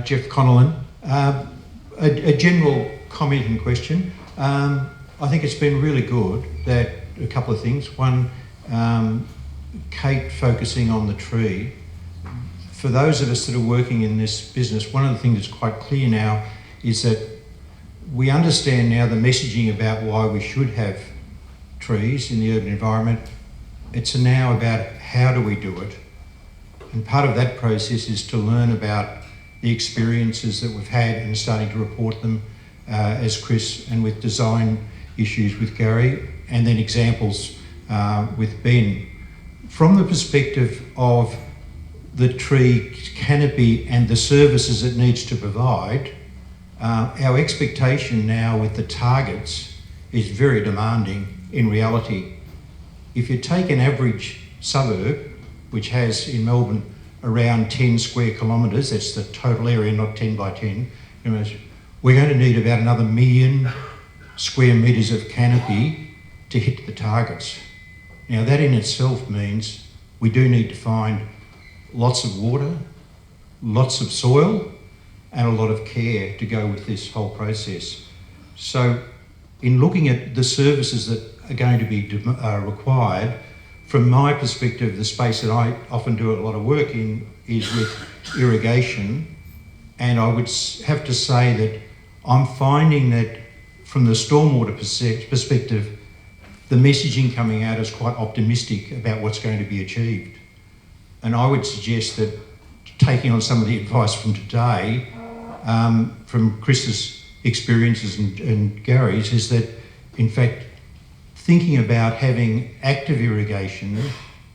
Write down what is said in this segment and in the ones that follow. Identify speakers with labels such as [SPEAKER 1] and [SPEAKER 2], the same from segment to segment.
[SPEAKER 1] Jeff Connellan. A general comment and question. I think it's been really good that a couple of things. One, Kate focusing on the tree. For those of us that are working in this business, one of the things that's quite clear now is that we understand now the messaging about why we should have trees in the urban environment. It's now about how do we do it. And part of that process is to learn about the experiences that we've had and starting to report them as Chris, and with design issues with Gary, and then examples with Ben. From the perspective of the tree canopy and the services it needs to provide, our expectation now with the targets is very demanding in reality. If you take an average suburb, which has in Melbourne around 10 square kilometres, that's the total area, not 10 by 10, we're going to need about another 1 million square metres of canopy to hit the targets. Now that in itself means we do need to find lots of water, lots of soil, and a lot of care to go with this whole process. So in looking at the services that are going to be required, from my perspective, the space that I often do a lot of work in is with irrigation. And I would have to say that I'm finding that from the stormwater perspective, the messaging coming out is quite optimistic about what's going to be achieved. And I would suggest that, taking on some of the advice from today, from Chris's experiences and Gary's, is that in fact thinking about having active irrigation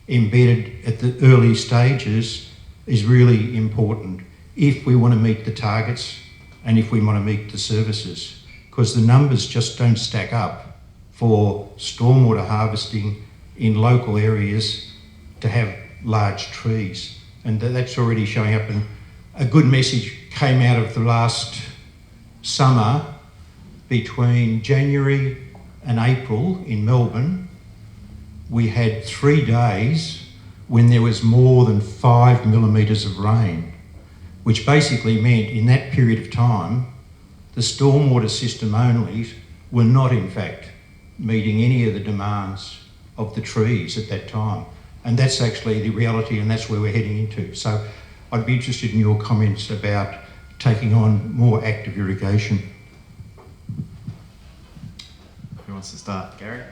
[SPEAKER 1] embedded at the early stages is really important if we want to meet the targets and if we want to meet the services, because the numbers just don't stack up for stormwater harvesting in local areas to have large trees. And that's already showing up, and a good message came out of the last summer between January and April in Melbourne. We had 3 days when there was more than 5 millimetres of rain, which basically meant in that period of time, the stormwater system only were not in fact meeting any of the demands of the trees at that time. And that's actually the reality, and that's where we're heading into. So I'd be interested in your comments about taking on more active irrigation.
[SPEAKER 2] Who wants to start? Gary?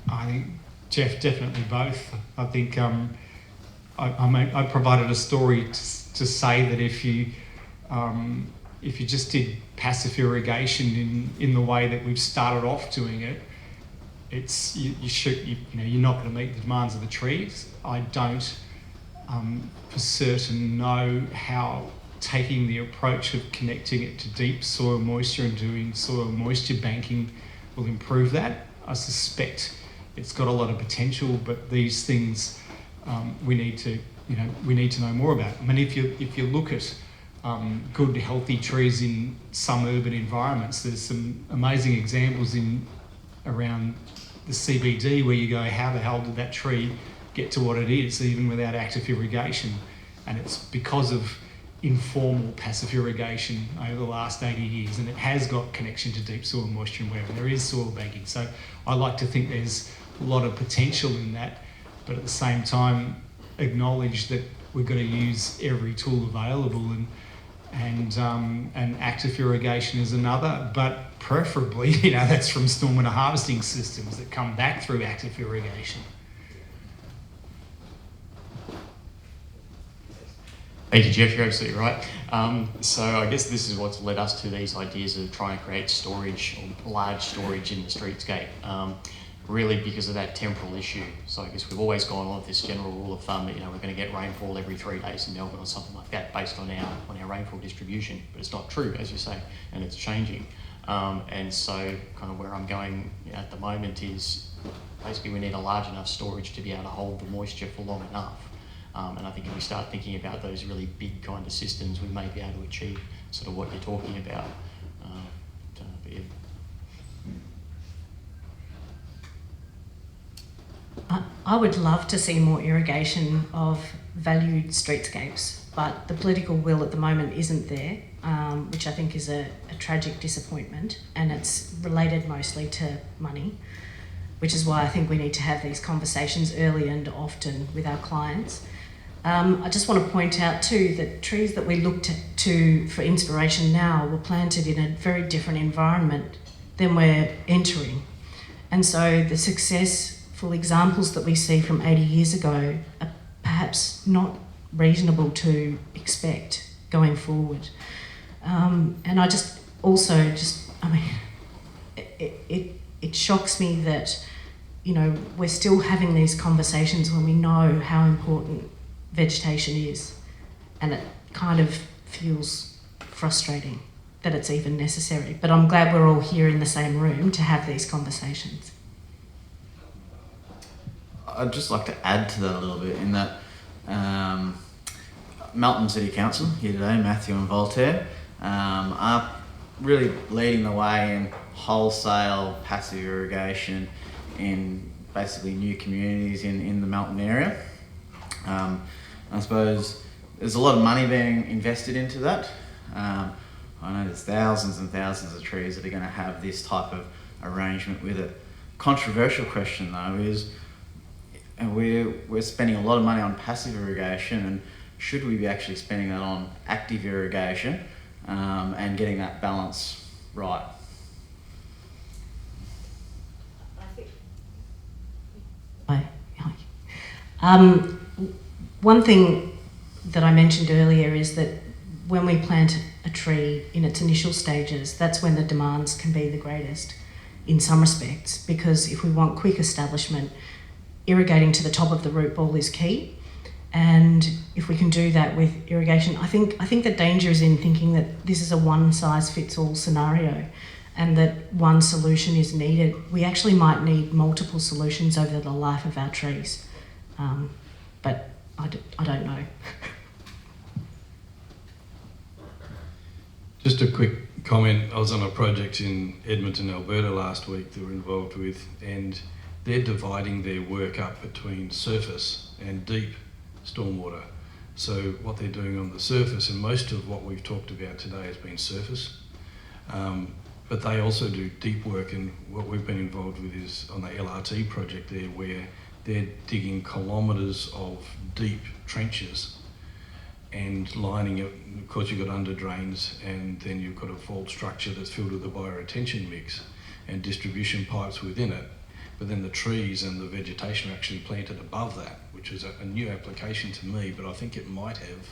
[SPEAKER 3] I think, Jeff, definitely both. I think I provided a story to say that if you just did passive irrigation in the way that we've started off doing it, you're not going to meet the demands of the trees. I don't for certain know how taking the approach of connecting it to deep soil moisture and doing soil moisture banking will improve that. I suspect it's got a lot of potential, but these things we need to know more about. I mean, if you look at good, healthy trees in some urban environments, there's some amazing examples around the CBD where you go, how the hell did that tree get to what it is, even without active irrigation? And it's because of informal passive irrigation over the last 80 years, and it has got connection to deep soil moisture and wherever there is soil banking. So I like to think there's a lot of potential in that, but at the same time acknowledge that we've got to use every tool available, and active irrigation is another, but preferably, that's from stormwater harvesting systems that come back through active irrigation.
[SPEAKER 4] Thank you, Jeff. You're absolutely right. So I guess this is what's led us to these ideas of trying to create storage, or large storage in the streetscape, really because of that temporal issue. So I guess we've always gone on with this general rule of thumb that, we're going to get rainfall every 3 days in Melbourne or something like that based on our rainfall distribution. But it's not true, as you say, and it's changing. And so kind of where I'm going at the moment is basically we need a large enough storage to be able to hold the moisture for long enough. And I think if we start thinking about those really big kind of systems, we may be able to achieve sort of what you're talking about.
[SPEAKER 5] I would love to see more irrigation of valued streetscapes. but the political will at the moment isn't there, which I think is a tragic disappointment, and it's related mostly to money, which is why I think we need to have these conversations early and often with our clients. I just want to point out too that trees that we look to for inspiration now were planted in a very different environment than we're entering. And so the successful examples that we see from 80 years ago are perhaps not reasonable to expect going forward. And I just also I mean, it shocks me that, you know, we're still having these conversations when we know how important vegetation is, and it kind of feels frustrating that it's even necessary. But I'm glad we're all here in the same room to have these conversations.
[SPEAKER 2] I'd just like to add to that a little bit in that Melton City Council here today, Matthew and Voltaire, are really leading the way in wholesale passive irrigation in basically new communities in the Melton area. I suppose there's a lot of money being invested into that. I know there's thousands and thousands of trees that are going to have this type of arrangement with it. Controversial question though is, we're spending a lot of money on passive irrigation, and should we be actually spending that on active irrigation and getting that balance right?
[SPEAKER 5] One thing that I mentioned earlier is that when we plant a tree in its initial stages, that's when the demands can be the greatest in some respects, because if we want quick establishment, irrigating to the top of the root ball is key. And if we can do that with irrigation, I think the danger is in thinking that this is a one-size-fits-all scenario and that one solution is needed. We actually might need multiple solutions over the life of our trees, but I don't know.
[SPEAKER 6] Just a quick comment. I was on a project in Edmonton, Alberta last week that we're involved with, and they're dividing their work up between surface and deep stormwater. So what they're doing on the surface, and most of what we've talked about today has been surface, but they also do deep work, and what we've been involved with is on the LRT project there, where they're digging kilometres of deep trenches and lining it. Of course you've got under drains, and then you've got a vault structure that's filled with a bioretention mix and distribution pipes within it. But then the trees and the vegetation are actually planted above that, which is a new application to me, but I think it might have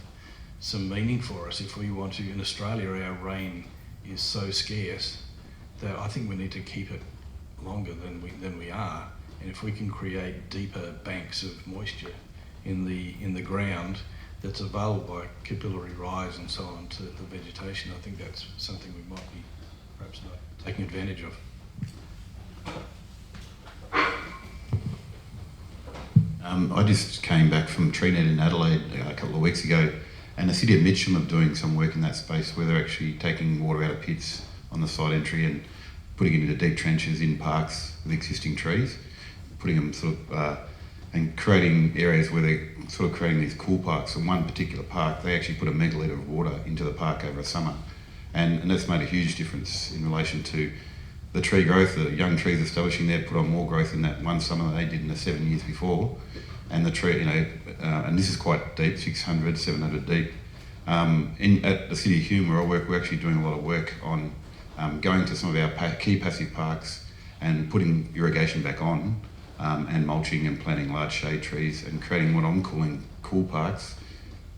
[SPEAKER 6] some meaning for us if we want to. In Australia, our rain is so scarce that I think we need to keep it longer than we are. And if we can create deeper banks of moisture in the ground that's available by capillary rise and so on to the vegetation, I think that's something we might be perhaps not taking advantage of.
[SPEAKER 7] I just came back from TreeNet in Adelaide a couple of weeks ago, and the City of Mitcham are doing some work in that space where they're actually taking water out of pits on the side entry and putting it into deep trenches in parks with existing trees, putting them sort of, and creating areas where they're sort of creating these cool parks. In one particular park, they actually put a megalitre of water into the park over a summer, and that's made a huge difference in relation to the tree growth. The young trees establishing there put on more growth in that one summer than they did in the 7 years before. And the tree, and this is quite deep, 600, 700 deep. At the City of Hume where I work, we're actually doing a lot of work on going to some of our key passive parks and putting irrigation back on, and mulching and planting large shade trees and creating what I'm calling cool parks.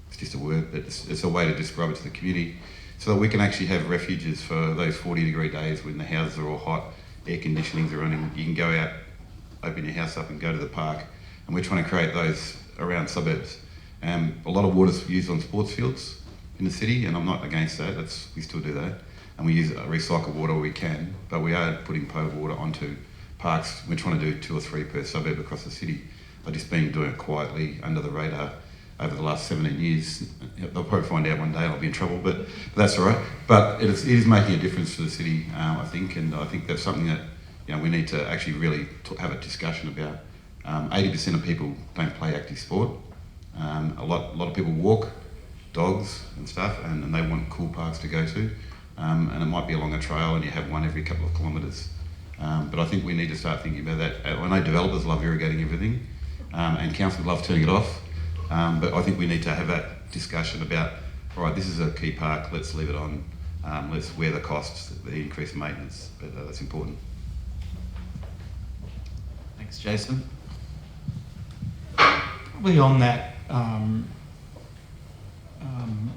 [SPEAKER 7] It's just a word, but it's a way to describe it to the community, so that we can actually have refuges for those 40-degree days when the houses are all hot, air conditioning's are running. You can go out, open your house up and go to the park, and we're trying to create those around suburbs. A lot of water's used on sports fields in the city, and I'm not against that. We still do that, and we use recycled water where we can, but we are putting potable water onto parks. We're trying to do 2 or 3 per suburb across the city. I've just been doing it quietly under the radar over the last 17 years. They'll probably find out one day and I'll be in trouble, but that's all right. But it is making a difference to the city, I think, and I think that's something that we need to actually really have a discussion about. 80% of people don't play active sport. A lot of people walk. dogs and stuff, and they want cool parks to go to. And it might be along a trail and you have one every couple of kilometres. But I think we need to start thinking about that. I know developers love irrigating everything, and council love turning it off. But I think we need to have that discussion about, all right, this is a key park, let's leave it on. Let's wear the costs, the increased maintenance, but that's important.
[SPEAKER 2] Thanks, Jason.
[SPEAKER 3] Probably on that,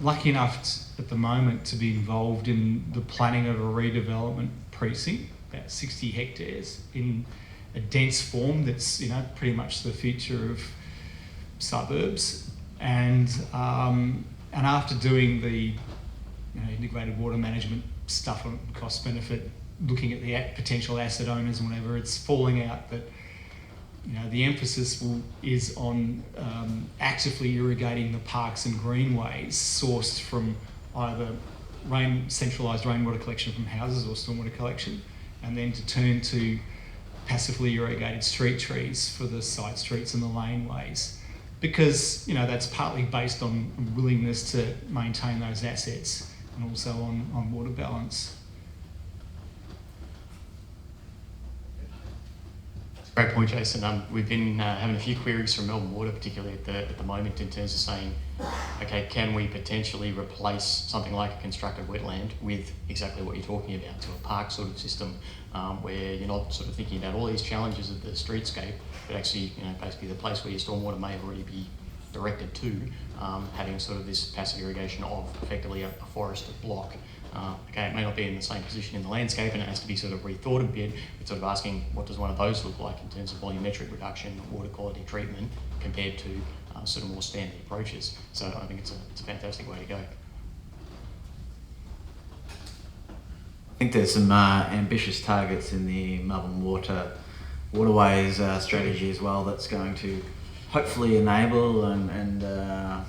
[SPEAKER 3] lucky enough at the moment to be involved in the planning of a redevelopment precinct, about 60 hectares, in a dense form that's, you know, pretty much the future of suburbs. And after doing the integrated water management stuff on cost benefit, looking at the potential asset owners and whatever, it's falling out that the emphasis is on actively irrigating the parks and greenways sourced from either centralised rainwater collection from houses or stormwater collection, and then to turn to passively irrigated street trees for the side streets and the laneways, because that's partly based on willingness to maintain those assets and also on water balance.
[SPEAKER 4] Great point, Jason. We've been having a few queries from Melbourne Water, particularly at the moment, in terms of saying, okay, can we potentially replace something like a constructed wetland with exactly what you're talking about, to a park sort of system, where you're not sort of thinking about all these challenges of the streetscape, but actually, basically the place where your stormwater may already be directed to, having sort of this passive irrigation of effectively a forested block. Okay, it may not be in the same position in the landscape and it has to be sort of rethought a bit, but sort of asking what does one of those look like in terms of volumetric reduction, water quality treatment, compared to sort of more standard approaches. So I think it's a fantastic way to go.
[SPEAKER 2] I think there's some ambitious targets in the Melbourne Waterways strategy as well that's going to hopefully enable and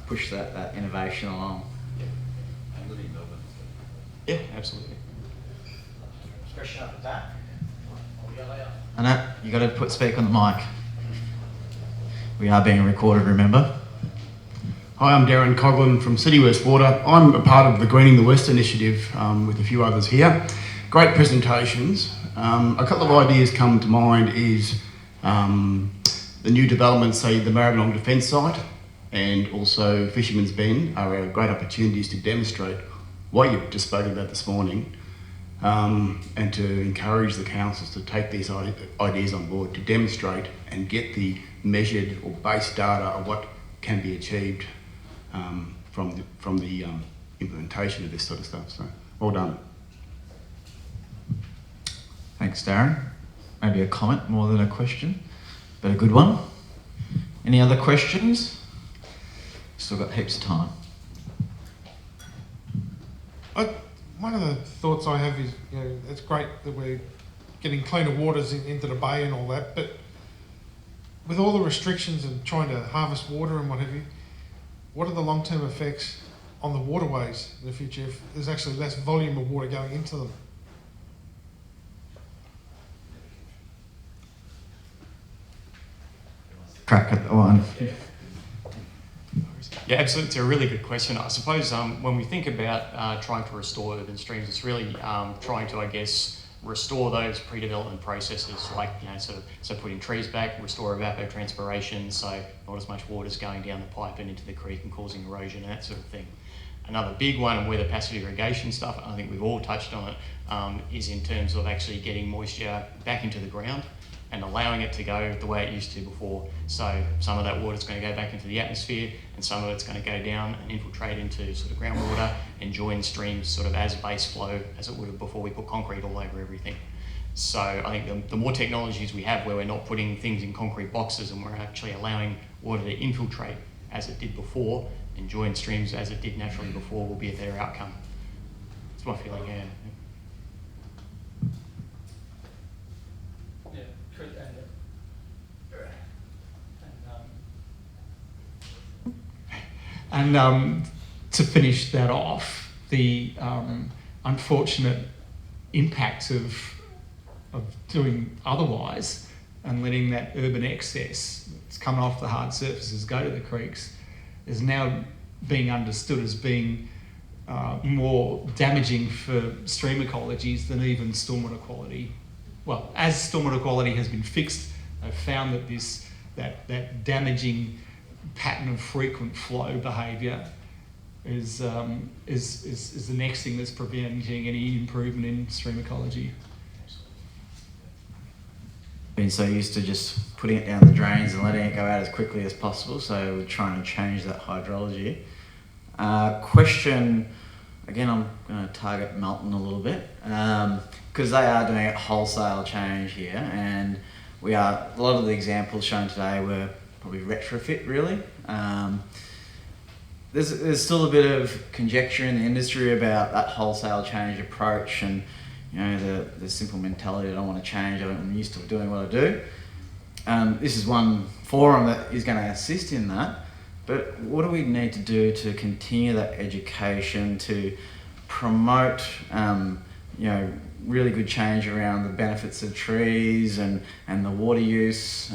[SPEAKER 2] push that innovation along.
[SPEAKER 4] Yeah, absolutely.
[SPEAKER 2] Fresh up at that. Anna, you got to speak on the mic. We are being recorded, remember?
[SPEAKER 8] Hi, I'm Darren Coughlin from City West Water. I'm a part of the Greening the West initiative with a few others here. Great presentations. A couple of ideas come to mind is the new developments, say the Maribyrnong Defence Site and also Fisherman's Bend are great opportunities to demonstrate what you've just spoken about this morning, and to encourage the councils to take these ideas on board to demonstrate and get the measured or base data of what can be achieved from the implementation of this sort of stuff. So, well done.
[SPEAKER 2] Thanks, Darren. Maybe a comment more than a question, but a good one. Any other questions? Still got heaps of time.
[SPEAKER 9] One of the thoughts I have is, it's great that we're getting cleaner waters into the bay and all that, but with all the restrictions and trying to harvest water and what have you, what are the long-term effects on the waterways in the future if there's actually less volume of water going into them?
[SPEAKER 2] Crack at the one.
[SPEAKER 4] Yeah, absolutely. It's a really good question. I suppose when we think about trying to restore urban streams, it's really trying to, I guess, restore those pre-development processes, like so putting trees back, restore evapotranspiration, so not as much water is going down the pipe and into the creek and causing erosion and that sort of thing. Another big one, and where the passive irrigation stuff, I think we've all touched on it, is in terms of actually getting moisture back into the ground and allowing it to go the way it used to before. So some of that water is going to go back into the atmosphere and some of it's going to go down and infiltrate into sort of groundwater and join streams sort of as base flow as it would have before we put concrete all over everything. So I think the more technologies we have where we're not putting things in concrete boxes and we're actually allowing water to infiltrate as it did before and join streams as it did naturally before will be a better outcome. That's my feeling, yeah.
[SPEAKER 3] And to finish that off, the unfortunate impacts of doing otherwise and letting that urban excess that's coming off the hard surfaces go to the creeks is now being understood as being more damaging for stream ecologies than even stormwater quality. Well, as stormwater quality has been fixed, they've found that that damaging pattern of frequent flow behaviour is the next thing that's preventing any improvement in stream ecology.
[SPEAKER 2] Been so used to just putting it down the drains and letting it go out as quickly as possible, so we're trying to change that hydrology. Question, again, I'm going to target Melton a little bit, because they are doing a wholesale change here, and a lot of the examples shown today were probably retrofit, really. There's still a bit of conjecture in the industry about that wholesale change approach, and the simple mentality, I don't want to change, I'm used to doing what I do. This is one forum that is going to assist in that, but what do we need to do to continue that education, to promote really good change around the benefits of trees and the water use?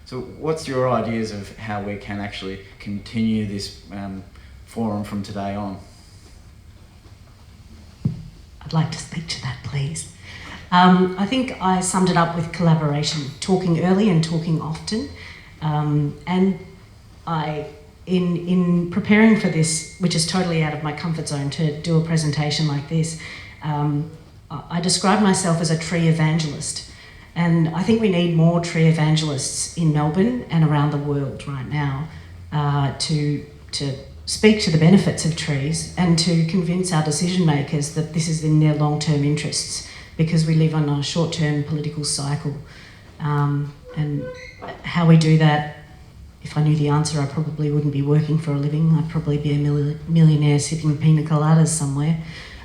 [SPEAKER 2] So what's your ideas of how we can actually continue this forum from today on?
[SPEAKER 5] I'd like to speak to that, please. I think I summed it up with collaboration, talking early and talking often. And in preparing for this, which is totally out of my comfort zone, to do a presentation like this, I describe myself as a tree evangelist. And I think we need more tree evangelists in Melbourne and around the world right now to speak to the benefits of trees and to convince our decision makers that this is in their long-term interests, because we live on a short-term political cycle. And how we do that, if I knew the answer, I probably wouldn't be working for a living. I'd probably be a millionaire sipping pina coladas somewhere.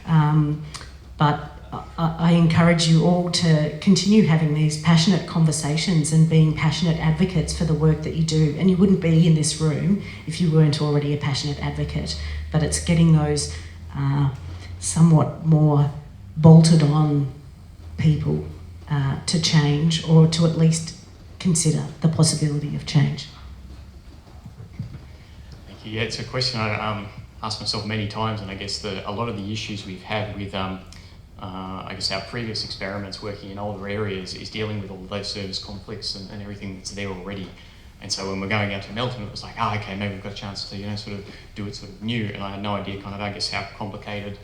[SPEAKER 5] But I encourage you all to continue having these passionate conversations and being passionate advocates for the work that you do. And you wouldn't be in this room if you weren't already a passionate advocate. But it's getting those somewhat more bolted on people to change, or to at least consider the possibility of change.
[SPEAKER 4] Thank you. Yeah, it's a question I asked myself many times, and I guess a lot of the issues we've had with I guess our previous experiments working in older areas is dealing with all of those service conflicts and everything that's there already. And so when we're going out to Melton, it was like, okay, maybe we've got a chance to, sort of do it sort of new. And I had no idea I guess how complicated,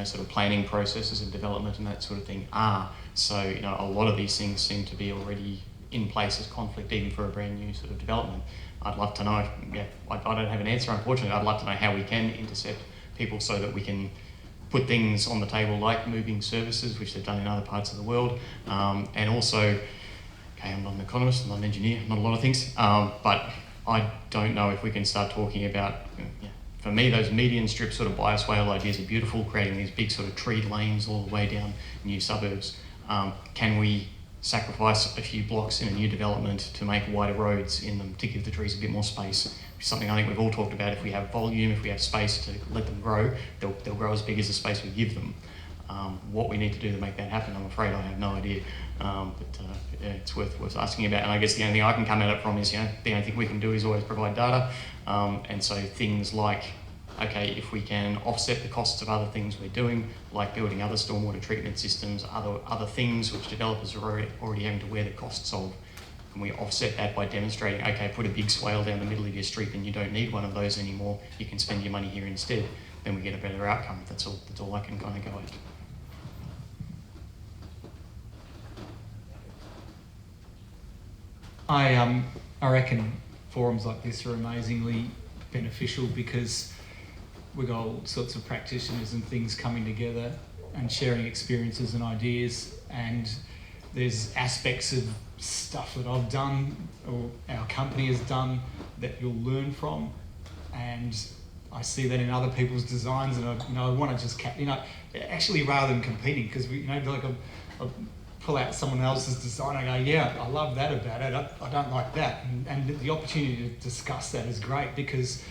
[SPEAKER 4] sort of planning processes and development and that sort of thing are. So, a lot of these things seem to be already in place as conflict, even for a brand new sort of development. I'd love to know, I don't have an answer, unfortunately. I'd love to know how we can intercept people so that we can put things on the table like moving services, which they've done in other parts of the world. And also, okay, I'm not an economist, I'm not an engineer, I'm not a lot of things, but I don't know if we can start talking about, for me, those median strip sort of bioswale ideas are beautiful, creating these big sort of tree lanes all the way down new suburbs. Can we sacrifice a few blocks in a new development to make wider roads in them to give the trees a bit more space? Something I think we've all talked about. If we have volume, if we have space to let them grow, they'll grow as big as the space we give them. What we need to do to make that happen, I'm afraid I have no idea. But it's worth asking about. And I guess the only thing I can come at it from is, the only thing we can do is always provide data. And so things like, okay, if we can offset the costs of other things we're doing, like building other stormwater treatment systems, other things which developers are already having to wear the costs of, can we offset that by demonstrating, okay, put a big swale down the middle of your street and you don't need one of those anymore, you can spend your money here instead, then we get a better outcome. That's all I can kind of go at.
[SPEAKER 3] I reckon forums like this are amazingly beneficial, because we've got all sorts of practitioners and things coming together and sharing experiences and ideas, and there's aspects of stuff that I've done or our company has done that you'll learn from, and I see that in other people's designs, and I want to just actually, rather than competing, because I pull out someone else's design and go, yeah, I love that about it, I don't like that, and the opportunity to discuss that is great, because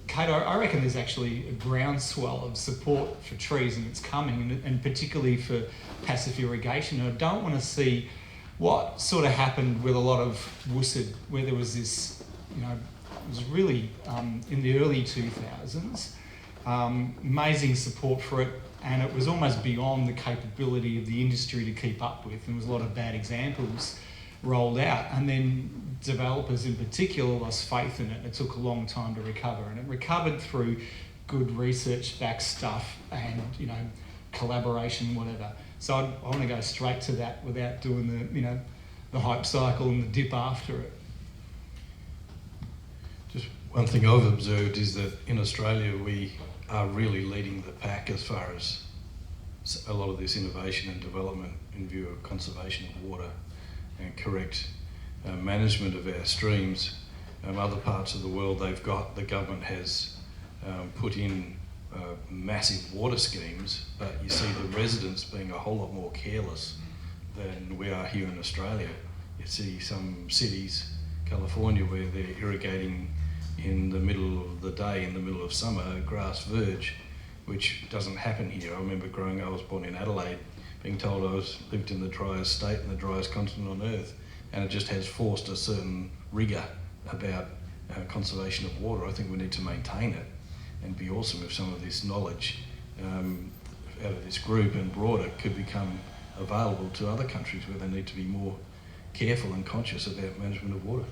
[SPEAKER 3] Kate, I reckon there's actually a groundswell of support for trees, and it's coming, and particularly for passive irrigation. And I don't want to see what sort of happened with a lot of Woosod, where there was this, was really in the early 2000s. Amazing support for it, and it was almost beyond the capability of the industry to keep up with. There was a lot of bad examples rolled out, and then developers in particular lost faith in it. It took a long time to recover, and it recovered through good research-backed stuff and, you know, collaboration, whatever. So I want to go straight to that without doing the, you know, the hype cycle and the dip after it.
[SPEAKER 6] Just one thing I've observed is that in Australia we are really leading the pack as far as a lot of this innovation and development in view of conservation of water and correct management of our streams. Other parts of the world, the government has put in massive water schemes, but you see the residents being a whole lot more careless than we are here in Australia. You see some cities, California, where they're irrigating in the middle of the day, in the middle of summer, grass verge, which doesn't happen here. I remember I was born in Adelaide, being told I lived in the driest state and the driest continent on earth, and it just has forced a certain rigour about conservation of water. I think we need to maintain it and be awesome if some of this knowledge out of this group and broader could become available to other countries where they need to be more careful and conscious about management of water.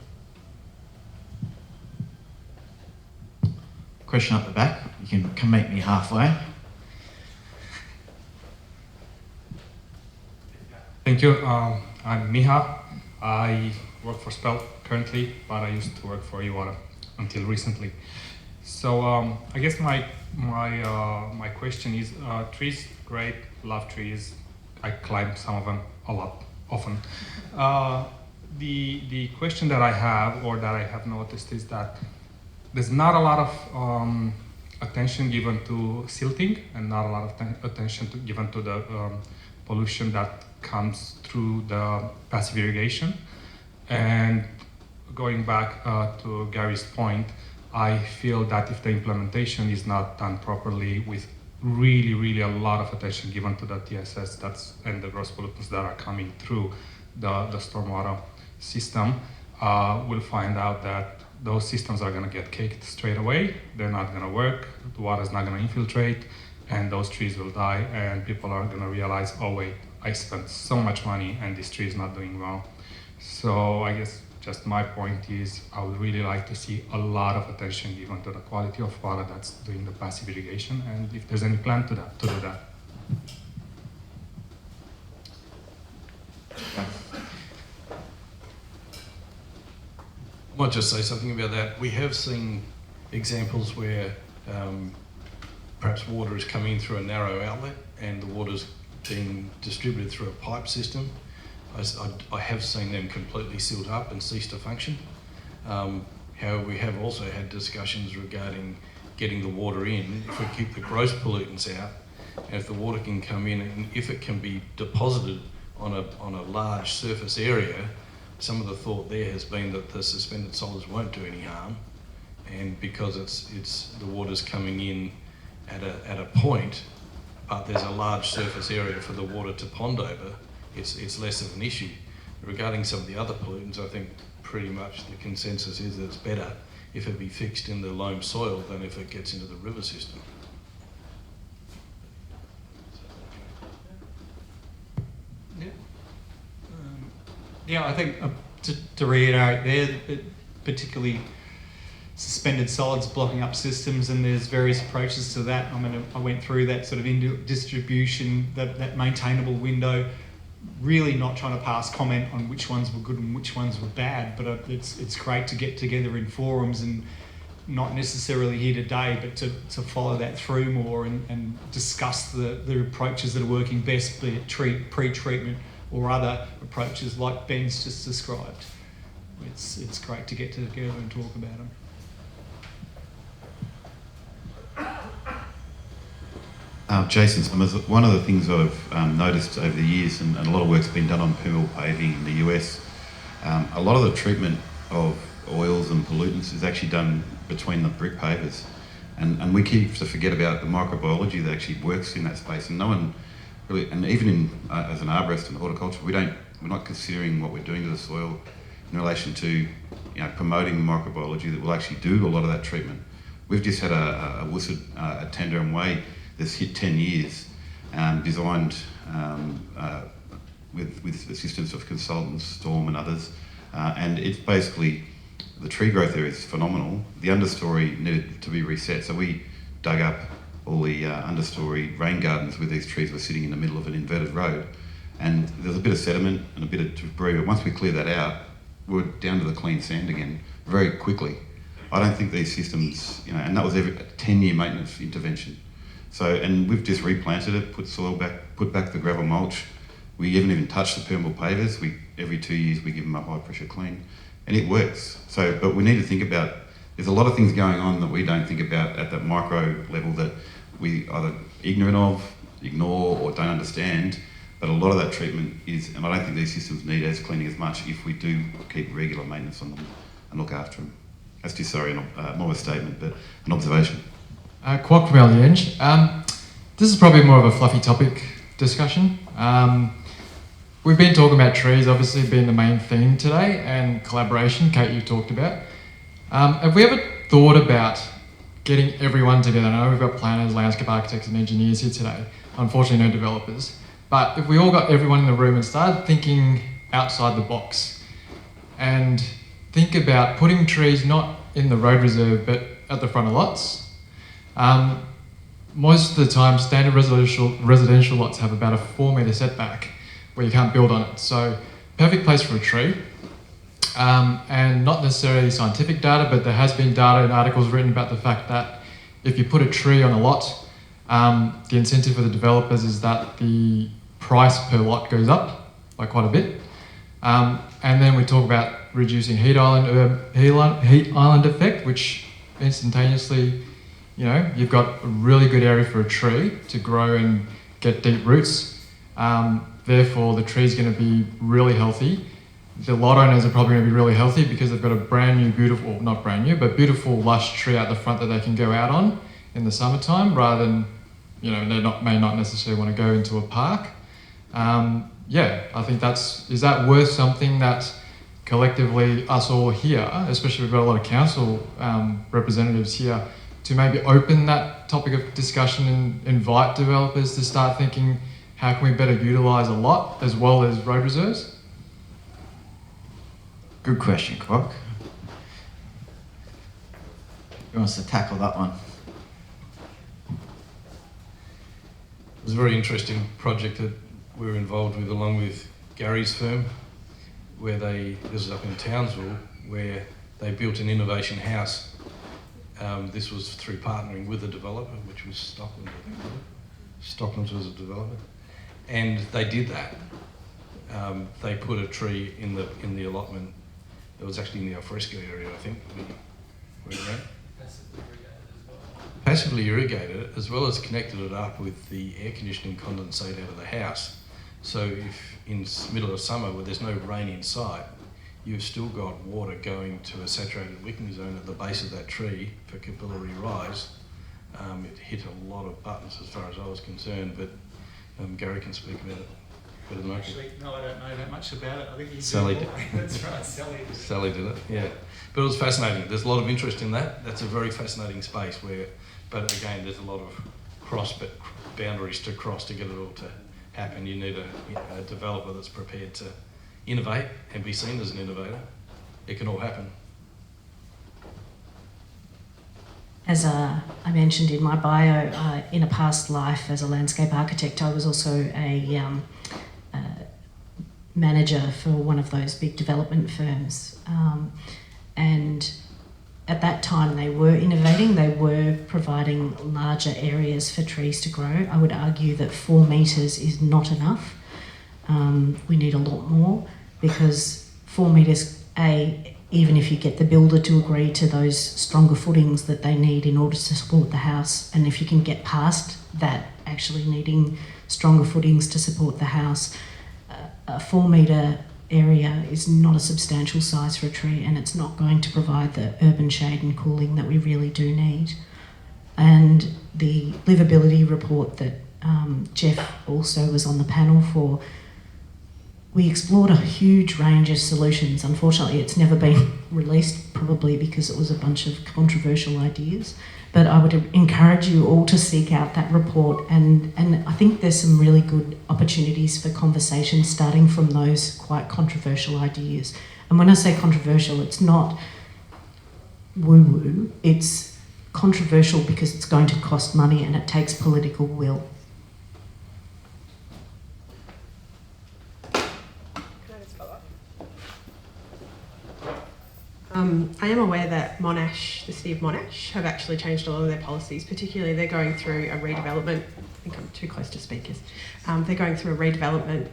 [SPEAKER 2] Question up the back. You can meet me halfway.
[SPEAKER 10] Thank you. I'm Miha. I work for Spell currently, but I used to work for eWater until recently. So I guess my question is, trees, great, love trees. I climb some of them a lot, often. The question that I have, or that I have noticed, is that there's not a lot of attention given to silting, and not a lot of attention given to the pollution that comes through the passive irrigation. And going back to Gary's point, I feel that if the implementation is not done properly, with really a lot of attention given to the TSS and the gross pollutants that are coming through the stormwater system, we'll find out that those systems are going to get caked straight away. They're not going to work. The water's not going to infiltrate, and those trees will die. And people are going to realize, oh wait, I spent so much money, and this tree is not doing well. So I guess just my point is, I would really like to see a lot of attention given to the quality of water that's doing the passive irrigation, and if there's any plan to do that.
[SPEAKER 6] I might just say something about that. We have seen examples where perhaps water is coming in through a narrow outlet and the water's being distributed through a pipe system. I have seen them completely silt up and cease to function. However, we have also had discussions regarding getting the water in. If we keep the gross pollutants out, and if the water can come in, and if it can be deposited on a large surface area, some of the thought there has been that the suspended solids won't do any harm, and because it's the water's coming in at a point, but there's a large surface area for the water to pond over, it's less of an issue. Regarding some of the other pollutants, I think pretty much the consensus is that it's better if it be fixed in the loam soil than if it gets into the river system.
[SPEAKER 3] Yeah, I think to reiterate there, particularly suspended solids blocking up systems, and there's various approaches to that. I mean, I went through that sort of distribution, that maintainable window, really not trying to pass comment on which ones were good and which ones were bad, but it's great to get together in forums, and not necessarily here today, but to follow that through more and discuss the approaches that are working best, be it pre-treatment or other approaches like Ben's just described. It's great to get together and talk about them.
[SPEAKER 7] Jason Summers, one of the things I've noticed over the years, and a lot of work's been done on permeable paving in the US, a lot of the treatment of oils and pollutants is actually done between the brick pavers. And we keep to forget about the microbiology that actually works in that space, and no one really, and even in as an arborist and horticulture, we're not considering what we're doing to the soil in relation to promoting microbiology that will actually do a lot of that treatment. We've just had a WUSD, a tender and way that's hit 10 years, designed with assistance of consultants, Storm and others, and it's basically, the tree growth there is phenomenal. The understory needed to be reset, so we dug up all the understory rain gardens where these trees were sitting in the middle of an inverted road, and there was a bit of sediment and a bit of debris, but once we cleared that out, we were down to the clean sand again very quickly. I don't think these systems, and that was a 10-year maintenance intervention. So, and we've just replanted it, put soil back, put back the gravel mulch. We haven't even touched the permeable pavers. Every 2 years we give them a high pressure clean, and it works. So, but we need to think about, there's a lot of things going on that we don't think about at that micro level that we either ignorant of, ignore, or don't understand. But a lot of that treatment is, and I don't think these systems need as cleaning as much if we do keep regular maintenance on them and look after them. That's just, sorry, more of a statement, but an observation.
[SPEAKER 11] Quoc from Eng. This is probably more of a fluffy topic discussion. We've been talking about trees, obviously being the main theme today, and collaboration, Kate, you talked about. Have we ever thought about getting everyone together? I know we've got planners, landscape architects and engineers here today. Unfortunately, no developers. But if we all got everyone in the room and started thinking outside the box and think about putting trees not in the road reserve but at the front of lots. Most of the time, standard residential lots have about a 4 metre setback where you can't build on it. So, perfect place for a tree. And not necessarily scientific data, but there has been data and articles written about the fact that if you put a tree on a lot, the incentive for the developers is that the price per lot goes up by quite a bit. And then we talk about reducing heat island effect, which instantaneously, you've got a really good area for a tree to grow and get deep roots. Therefore, the tree's going to be really healthy. The lot owners are probably going to be really healthy because they've got a brand new, beautiful, not brand new, but beautiful, lush tree out the front that they can go out on in the summertime rather than, they may not necessarily want to go into a park. I think is that worth something that collectively us all here, especially we've got a lot of council representatives here, to maybe open that topic of discussion and invite developers to start thinking, how can we better utilise a lot as well as road reserves?
[SPEAKER 2] Good question, Quoc. Who wants to tackle that one?
[SPEAKER 6] It was a very interesting project that we were involved with along with Gary's firm, where this was up in Townsville, where they built an innovation house. This was through partnering with a developer, which was Stockland, I think. Stockland was a developer. And they did that. They put a tree in the allotment. It was actually in the alfresco area, I think. Passively irrigated it, as well as connected it up with the air conditioning condensate out of the house. So if in the middle of summer where there's no rain in sight, you've still got water going to a saturated wicking zone at the base of that tree for capillary rise. It hit a lot of buttons as far as I was concerned, but Gary can speak about it better than I can.
[SPEAKER 3] Actually, no, I don't know that much about it. I think
[SPEAKER 6] Sally did.
[SPEAKER 3] That's right, Sally did.
[SPEAKER 6] Sally did it, yeah. But it was fascinating. There's a lot of interest in that. That's a very fascinating space but again, there's a lot of boundaries to cross to get it all to happen. You need a developer that's prepared to innovate and be seen as an innovator. It can all happen.
[SPEAKER 5] As I mentioned in my bio, in a past life as a landscape architect, I was also a manager for one of those big development firms. And at that time they were innovating, they were providing larger areas for trees to grow. I would argue that 4 metres is not enough. We need a lot more because 4 metres, even if you get the builder to agree to those stronger footings that they need in order to support the house, and if you can get past that actually needing stronger footings to support the house, a 4 metre area is not a substantial size for a tree, and it's not going to provide the urban shade and cooling that we really do need. And the livability report that Jeff also was on the panel for we explored a huge range of solutions. Unfortunately, it's never been released, probably because it was a bunch of controversial ideas. But I would encourage you all to seek out that report, and I think there's some really good opportunities for conversation starting from those quite controversial ideas. And when I say controversial, it's not woo-woo, it's controversial because it's going to cost money and it takes political will.
[SPEAKER 12] I am aware that Monash, the city of Monash, have actually changed a lot of their policies. Particularly, they're going through a redevelopment. I think I'm too close to speakers. They're going through a redevelopment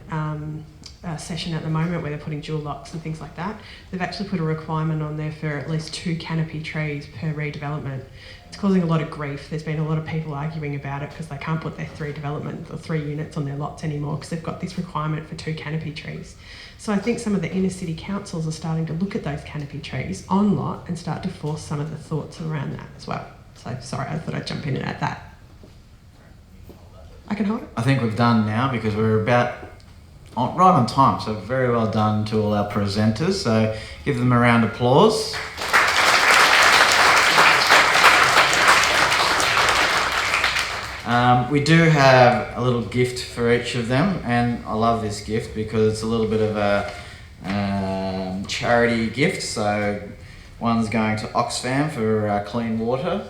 [SPEAKER 12] session at the moment where they're putting dual locks and things like that. They've actually put a requirement on there for at least 2 canopy trees per redevelopment. It's causing a lot of grief. There's been a lot of people arguing about it because they can't put their 3 development or 3 units on their lots anymore because they've got this requirement for 2 canopy trees. So I think some of the inner city councils are starting to look at those canopy trees on lot and start to force some of the thoughts around that as well. So sorry, I thought I'd jump in and add that. I can hold it.
[SPEAKER 2] I think we've done now because we're about right on time, so very well done to all our presenters. So give them a round of applause. We do have a little gift for each of them, and I love this gift because it's a little bit of a charity gift. So one's going to Oxfam for clean water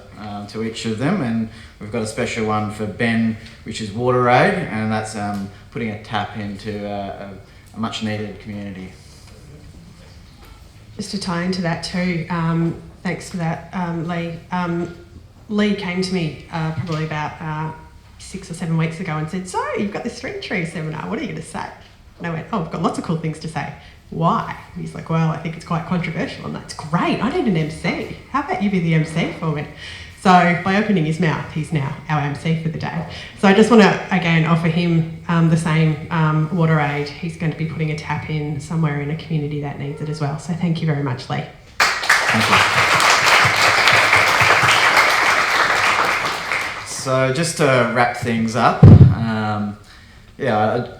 [SPEAKER 2] to each of them, and we've got a special one for Ben, which is Water Aid, and that's putting a tap into a much needed community.
[SPEAKER 12] Just to tie into that too, thanks for that, Lee. Lee came to me probably about 6 or 7 weeks ago and said, "So you've got this string tree seminar, what are you going to say?" And I went, "Oh, I've got lots of cool things to say." "Why?" And he's like, "Well, I think it's quite controversial." And that's great, I need an MC. How about you be the MC for me? So by opening his mouth, he's now our MC for the day. So I just want to, again, offer him the same Water Aid. He's going to be putting a tap in somewhere in a community that needs it as well. So thank you very much, Lee.
[SPEAKER 2] Thank you. So just to wrap things up,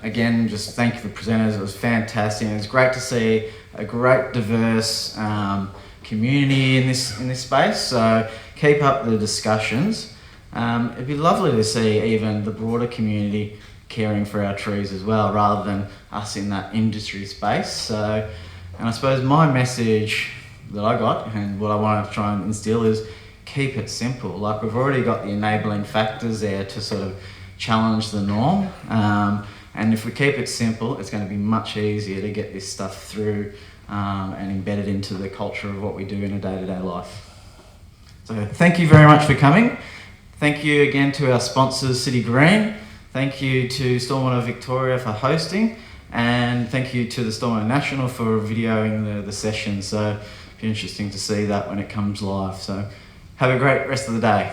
[SPEAKER 2] again, just thank you for presenters. It was fantastic. It's great to see a great diverse community in this space. So keep up the discussions. It'd be lovely to see even the broader community caring for our trees as well, rather than us in that industry space. So, and I suppose my message that I got and what I want to try and instill is keep it simple. Like, we've already got the enabling factors there to sort of challenge the norm. And if we keep it simple, it's going to be much easier to get this stuff through and embed it into the culture of what we do in a day-to-day life. So thank you very much for coming. Thank you again to our sponsors, City Green. Thank you to Stormwater Victoria for hosting. And thank you to the Stormwater National for videoing the session. So it'll be interesting to see that when it comes live. So have a great rest of the day.